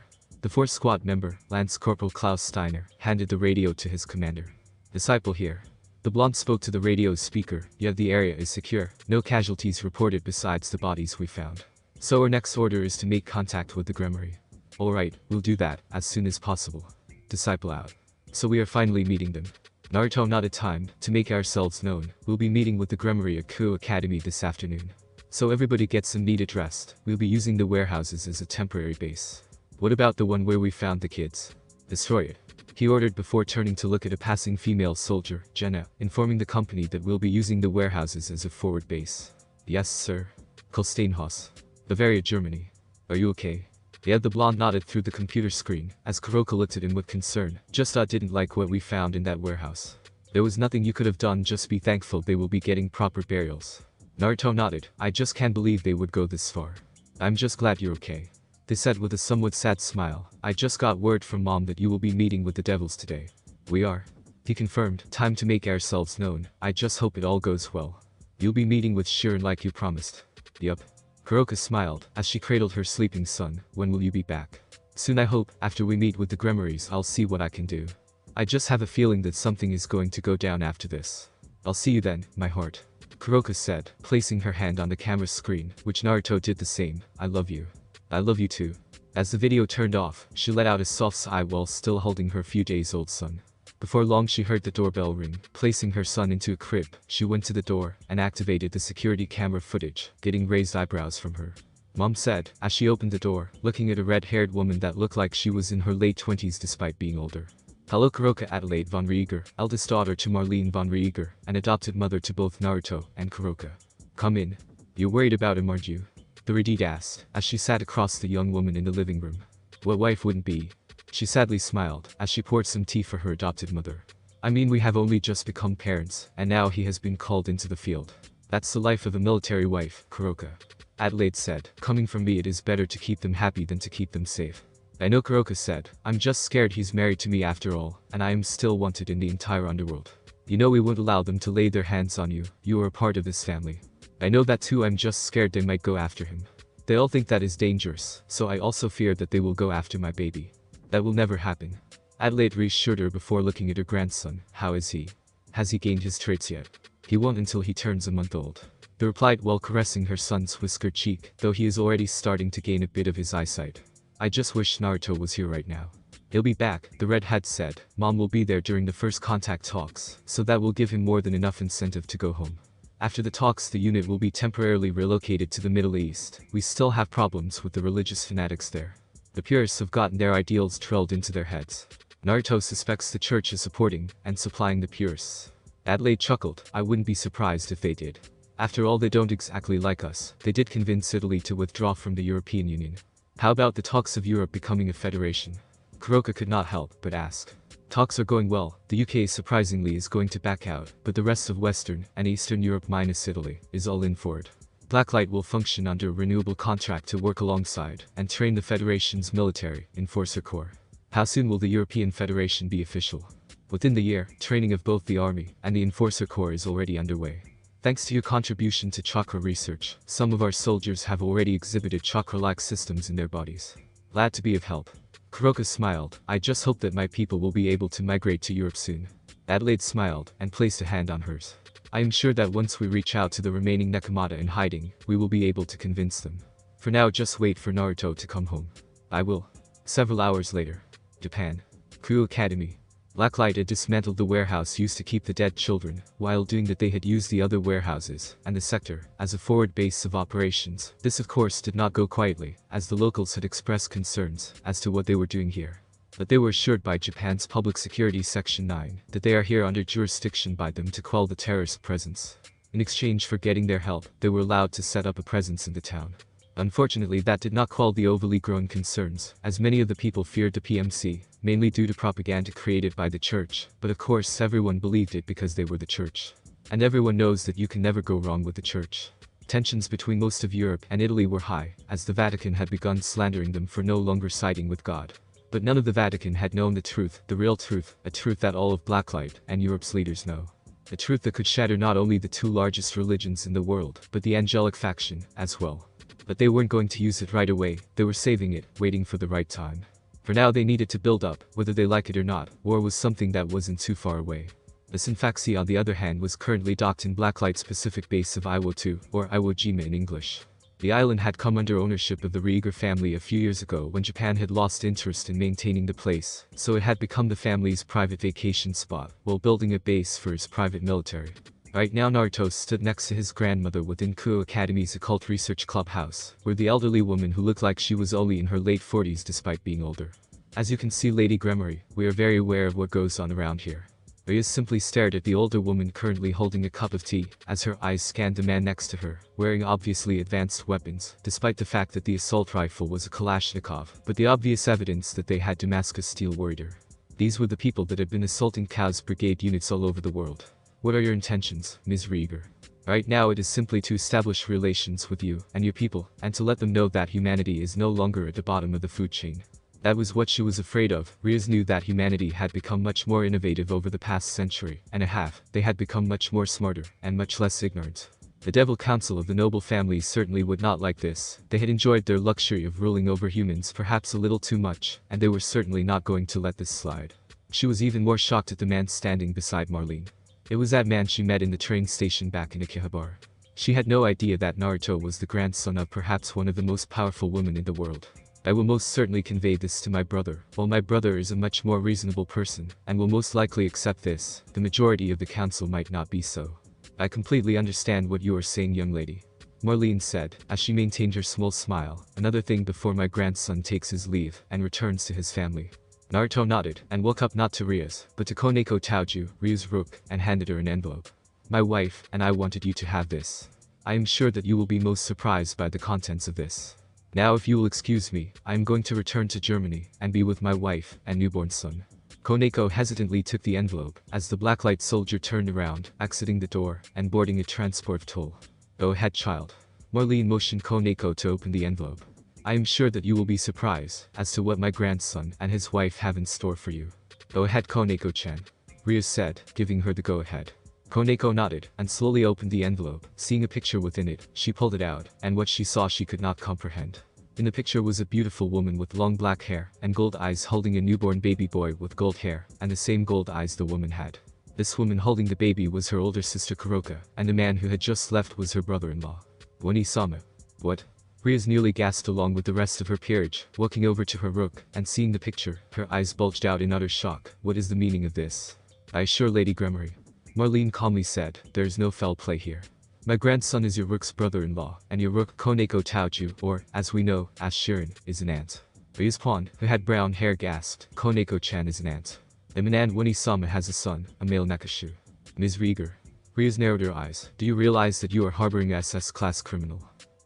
The 4th squad member, Lance Corporal Klaus Steiner, handed the radio to his commander. "Disciple here." The blonde spoke to the radio's speaker. "Yeah, the area is secure. No casualties reported besides the bodies we found. So our next order is to make contact with the Gremory." "Alright, we'll do that, as soon as possible." Disciple out. "So we are finally meeting them." Naruto nodded. "Time to make ourselves known. We'll be meeting with the Gremory at Kuo Academy this afternoon. So everybody gets some needed rest. We'll be using the warehouses as a temporary base." "What about the one where we found the kids?" "Destroy it," he ordered before turning to look at a passing female soldier, Jenna, informing the company that we'll be using the warehouses as a forward base. "Yes, sir." Kolsteinhaus. Bavaria, Germany. "Are you okay?" "Yeah," the blonde nodded through the computer screen, as Kuroka looked at him with concern. "Just didn't like what we found in that warehouse." "There was nothing you could have done, just be thankful they will be getting proper burials." Naruto nodded. "I just can't believe they would go this far." "I'm just glad you're okay," they said with a somewhat sad smile. "I just got word from Mom that you will be meeting with the devils today." "We are," he confirmed. "Time to make ourselves known. I just hope it all goes well." "You'll be meeting with Shirin like you promised?" "Yup." Kuroka smiled, as she cradled her sleeping son. "When will you be back?" "Soon, I hope. After we meet with the Gremories, I'll see what I can do. I just have a feeling that something is going to go down after this." "I'll see you then, my heart," Kuroka said, placing her hand on the camera screen, which Naruto did the same. "I love you." "I love you too." As the video turned off, she let out a soft sigh while still holding her few days old son. Before long she heard the doorbell ring. Placing her son into a crib, she went to the door and activated the security camera footage, getting raised eyebrows from her. Mom said, as she opened the door, looking at a red-haired woman that looked like she was in her late 20s despite being older. "Hello, Kuroka." Adelaide von Rieger, eldest daughter to Marlene von Rieger, and adopted mother to both Naruto and Kuroka. "Come in. You're worried about him, aren't you?" the redhead asked, as she sat across the young woman in the living room. "What wife wouldn't be?" She sadly smiled, as she poured some tea for her adopted mother. "I mean, we have only just become parents, and now he has been called into the field. That's the life of a military wife, Kuroka," Adelaide said. "Coming from me, it is better to keep them happy than to keep them safe." "I know," Kuroka said. "I'm just scared he's married to me after all, and I am still wanted in the entire underworld. You know we won't allow them to lay their hands on you. You are a part of this family." "I know that too. I'm just scared they might go after him. They all think that is dangerous, so I also fear that they will go after my baby." "That will never happen." Adelaide reassured her before looking at her grandson. "How is he? Has he gained his traits yet?" He won't until he turns a month old. They replied while caressing her son's whiskered cheek, though he is already starting to gain a bit of his eyesight. I just wish Naruto was here right now. He'll be back, the redhead said. Mom will be there during the first contact talks, so that will give him more than enough incentive to go home. After the talks, the unit will be temporarily relocated to the Middle East. We still have problems with the religious fanatics there. The purists have gotten their ideals drilled into their heads. Naruto suspects the church is supporting and supplying the purists. Adelaide chuckled. I wouldn't be surprised if they did. After all, they don't exactly like us. They did convince Italy to withdraw from the European Union. How about the talks of Europe becoming a federation? Kuroka could not help but ask. Talks are going well. The UK surprisingly is going to back out, but the rest of Western and Eastern Europe minus Italy is all in for it. Blacklight will function under a renewable contract to work alongside and train the Federation's military Enforcer Corps. How soon will the European Federation be official? Within the year, training of both the Army and the Enforcer Corps is already underway. Thanks to your contribution to chakra research, some of our soldiers have already exhibited chakra-like systems in their bodies. Glad to be of help. Kuroka smiled. I just hope that my people will be able to migrate to Europe soon. Adelaide smiled and placed a hand on hers. I am sure that once we reach out to the remaining Nekomata in hiding, we will be able to convince them. For now, just wait for Naruto to come home. I will. Several hours later. Japan. Kuo Academy. Blacklight had dismantled the warehouse used to keep the dead children. While doing that, they had used the other warehouses and the sector as a forward base of operations. This of course did not go quietly, as the locals had expressed concerns as to what they were doing here. But they were assured by Japan's Public Security Section 9 that they are here under jurisdiction by them to quell the terrorist presence. In exchange for getting their help, they were allowed to set up a presence in the town. Unfortunately, that did not quell the overly grown concerns, as many of the people feared the PMC, mainly due to propaganda created by the church, but of course everyone believed it because they were the church. And everyone knows that you can never go wrong with the church. Tensions between most of Europe and Italy were high, as the Vatican had begun slandering them for no longer siding with God. But none of the Vatican had known the truth, the real truth, a truth that all of Blacklight and Europe's leaders know. A truth that could shatter not only the two largest religions in the world, but the angelic faction as well. But they weren't going to use it right away, they were saving it, waiting for the right time. For now they needed to build up, whether they like it or not. War was something that wasn't too far away. The Synfaxi on the other hand was currently docked in Blacklight's Pacific base of Iwo 2, or Iwo Jima in English. The island had come under ownership of the Rieger family a few years ago when Japan had lost interest in maintaining the place, so it had become the family's private vacation spot, while building a base for his private military. Right now Naruto stood next to his grandmother within Kuo Academy's occult research clubhouse, where the elderly woman who looked like she was only in her late 40s despite being older. As you can see, Lady Gremory, we are very aware of what goes on around here. Rhea simply stared at the older woman currently holding a cup of tea, as her eyes scanned the man next to her, wearing obviously advanced weapons, despite the fact that the assault rifle was a Kalashnikov, but the obvious evidence that they had Damascus steel worried her. These were the people that had been assaulting Chaos Brigade units all over the world. What are your intentions, Ms. Rieger? Right now it is simply to establish relations with you and your people, and to let them know that humanity is no longer at the bottom of the food chain. That was what she was afraid of. Riaz knew that humanity had become much more innovative over the past century and a half. They had become much more smarter and much less ignorant. The Devil Council of the noble families certainly would not like this. They had enjoyed their luxury of ruling over humans perhaps a little too much, and they were certainly not going to let this slide. She was even more shocked at the man standing beside Marlene. It was that man she met in the train station back in Akihabara. She had no idea that Naruto was the grandson of perhaps one of the most powerful women in the world. I will most certainly convey this to my brother. While my brother is a much more reasonable person, and will most likely accept this, the majority of the council might not be so. I completely understand what you are saying, young lady. Marlene said, as she maintained her small smile. Another thing before my grandson takes his leave and returns to his family. Naruto nodded, and woke up not to Riaz, but to Koneko Taoju, Ryu's rook, and handed her an envelope. My wife and I wanted you to have this. I am sure that you will be most surprised by the contents of this. Now if you will excuse me, I am going to return to Germany, and be with my wife and newborn son. Koneko hesitantly took the envelope, as the Blacklight soldier turned around, exiting the door, and boarding a transport toll. Go ahead, child. Marlene motioned Koneko to open the envelope. I am sure that you will be surprised as to what my grandson and his wife have in store for you. Go ahead, Koneko-chan. Rhea said, giving her the go-ahead. Koneko nodded, and slowly opened the envelope. Seeing a picture within it, she pulled it out, and what she saw she could not comprehend. In the picture was a beautiful woman with long black hair and gold eyes holding a newborn baby boy with gold hair, and the same gold eyes the woman had. This woman holding the baby was her older sister Kuroka, and the man who had just left was her brother-in-law. Onisama. What? Ria's nearly gasped along with the rest of her peerage, walking over to her rook, and seeing the picture, her eyes bulged out in utter shock. What is the meaning of this? I assure Lady Gremory. Marlene calmly said, there is no foul play here. My grandson is your rook's brother-in-law, and your rook Koneko Taoju, or, as we know, as Shirin, is an aunt. Ria's pawn, who had brown hair, gasped, Koneko-chan is an aunt. The Manan Onisama has a son, a male Nakashu. Ms. Rieger. Ria's narrowed her eyes. Do you realize that you are harboring a SS-class criminal?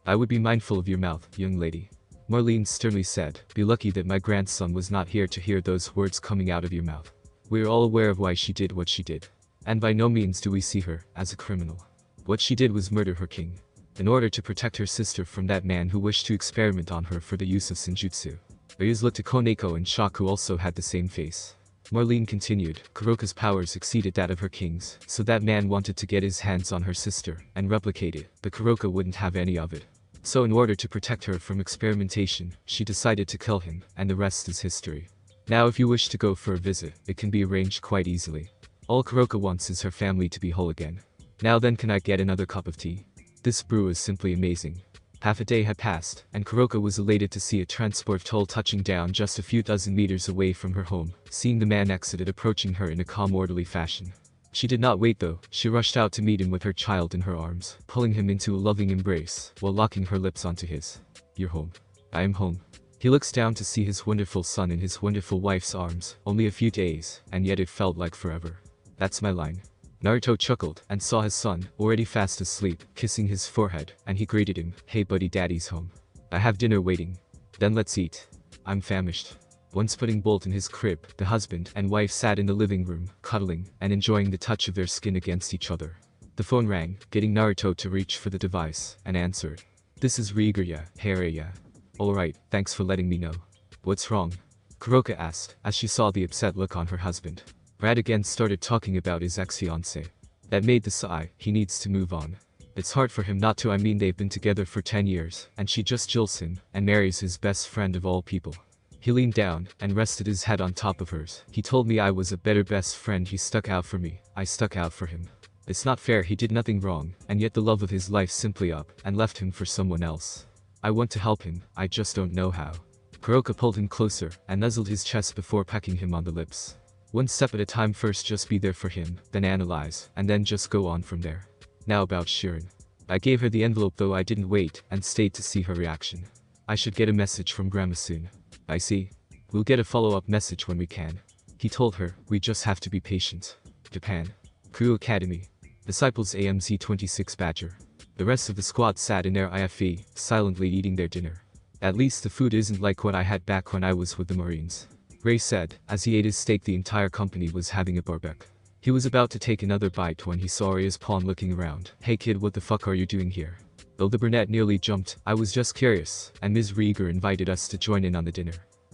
I would be mindful of your mouth, young lady. Marlene sternly said, be lucky that my grandson was not here to hear those words coming out of your mouth. We are all aware of why she did what she did. And by no means do we see her as a criminal. What she did was murder her king, in order to protect her sister from that man who wished to experiment on her for the use of Senjutsu. Ryuz looked at Koneko and Shock, who also had the same face. Marlene continued, Kuroka's powers exceeded that of her king's, so that man wanted to get his hands on her sister and replicate it, but Kuroka wouldn't have any of it. So in order to protect her from experimentation, she decided to kill him, and the rest is history. Now if you wish to go for a visit, it can be arranged quite easily. All Kuroka wants is her family to be whole again. Now then, can I get another cup of tea? This brew is simply amazing. Half a day had passed, and Kuroka was elated to see a transport toll touching down just a few dozen meters away from her home, seeing the man exited approaching her in a calm, orderly fashion. She did not wait though, she rushed out to meet him with her child in her arms, pulling him into a loving embrace, while locking her lips onto his. You're home. I am home. He looks down to see his wonderful son in his wonderful wife's arms, only a few days, and yet it felt like forever. That's my line. Naruto chuckled, and saw his son, already fast asleep, kissing his forehead, and he greeted him, hey buddy, daddy's home. I have dinner waiting. Then let's eat. I'm famished. Once putting Bolt in his crib, the husband and wife sat in the living room, cuddling, and enjoying the touch of their skin against each other. The phone rang, getting Naruto to reach for the device, and answered. This is Rieger, yeah, hey yeah. Alright, thanks for letting me know. What's wrong? Kuroka asked, as she saw the upset look on her husband. Brad again started talking about his ex-fiancée. That made the sigh, he needs to move on. It's hard for him not to, I mean they've been together for 10 years, and she just jilts him, and marries his best friend of all people. He leaned down, and rested his head on top of hers. He told me I was a better best friend, he stuck out for me, I stuck out for him. It's not fair, he did nothing wrong, and yet the love of his life simply up, and left him for someone else. I want to help him, I just don't know how. Kuroka pulled him closer, and nuzzled his chest before pecking him on the lips. One step at a time, first just be there for him, then analyze, and then just go on from there. Now about Shirin. I gave her the envelope though I didn't wait, and stayed to see her reaction. I should get a message from Grandma soon. I see. We'll get a follow-up message when we can. He told her, we just have to be patient. Japan. Crew Academy. Disciples AMZ 26 Badger. The rest of the squad sat in their IFE, silently eating their dinner. At least the food isn't like what I had back when I was with the Marines. Ray said, as he ate his steak. The entire company was having a barbecue. He was about to take another bite when he saw Ray's pawn looking around. Hey kid, what the fuck are you doing here? Though the brunette nearly jumped, I was just curious, and Ms. Rieger invited us to join in on the dinner.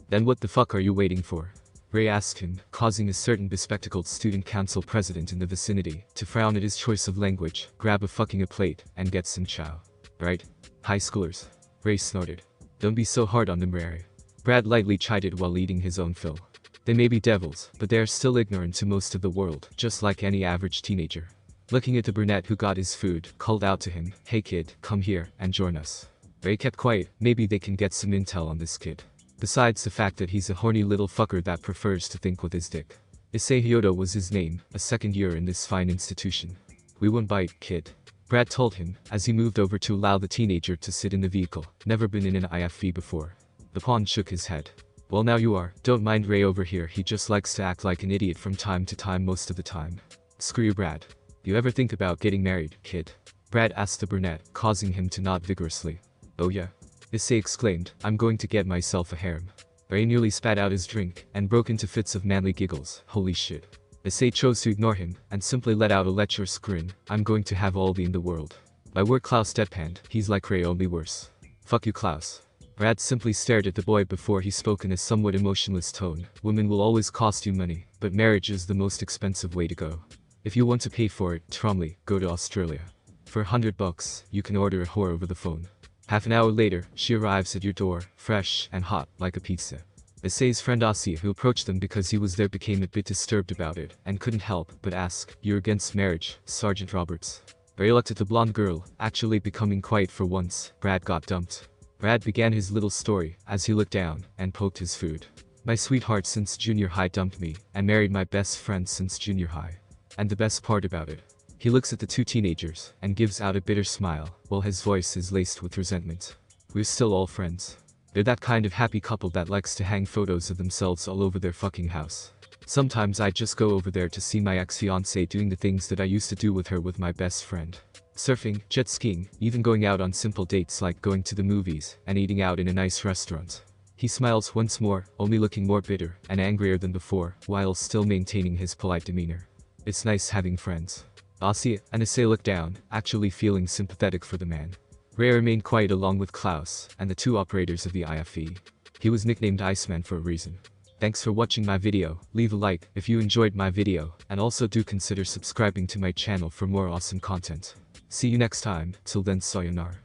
Then what the fuck are you waiting for? Ray asked him, causing a certain bespectacled student council president in the vicinity to frown at his choice of language, grab a fucking plate, and get some chow. Right? High schoolers. Ray snorted. Don't be so hard on them, Ray. Brad lightly chided while eating his own fill. They may be devils, but they are still ignorant to most of the world, just like any average teenager. Looking at the brunette who got his food, called out to him, hey kid, come here, and join us. Ray kept quiet, maybe they can get some intel on this kid. Besides the fact that he's a horny little fucker that prefers to think with his dick. Issei Hyodo was his name, a second year in this fine institution. We won't bite, kid. Brad told him, as he moved over to allow the teenager to sit in the vehicle. Never been in an IFV before. The pawn shook his head. Well now you are, don't mind Ray over here, he just likes to act like an idiot from time to time most of the time. Screw you, Brad. You ever think about getting married, kid? Brad asked the brunette, causing him to nod vigorously. Oh yeah. Issei exclaimed, I'm going to get myself a harem. Ray nearly spat out his drink, and broke into fits of manly giggles. Holy shit. Issei chose to ignore him, and simply let out a lecherous grin. I'm going to have all the in the world. By word Klaus deadpanned, he's like Ray, only worse. Fuck you, Klaus. Brad simply stared at the boy before he spoke in a somewhat emotionless tone. Women will always cost you money, but marriage is the most expensive way to go. If you want to pay for it, Tromley, go to Australia. For $100, you can order a whore over the phone. Half an hour later, she arrives at your door, fresh and hot, like a pizza. Issei's friend Asia, who approached them because he was there, became a bit disturbed about it and couldn't help but ask, "You're against marriage, Sergeant Roberts?" Very looked at the blonde girl, actually becoming quiet for once. Brad got dumped. Brad began his little story as he looked down and poked his food. "My sweetheart since junior high dumped me and married my best friend since junior high. And the best part about it." He looks at the two teenagers and gives out a bitter smile while his voice is laced with resentment. "We're still all friends. They're that kind of happy couple that likes to hang photos of themselves all over their fucking house. Sometimes I just go over there to see my ex-fiancée doing the things that I used to do with her with my best friend. Surfing, jet skiing, even going out on simple dates like going to the movies and eating out in a nice restaurant." He smiles once more, only looking more bitter and angrier than before, while still maintaining his polite demeanor. "It's nice having friends." Asia and Issei look down, actually feeling sympathetic for the man. Ray remained quiet along with Klaus and the two operators of the IFE. He was nicknamed Iceman for a reason. Thanks for watching my video. Leave a like if you enjoyed my video, and also do consider subscribing to my channel for more awesome content. See you next time. Till then, sayonara.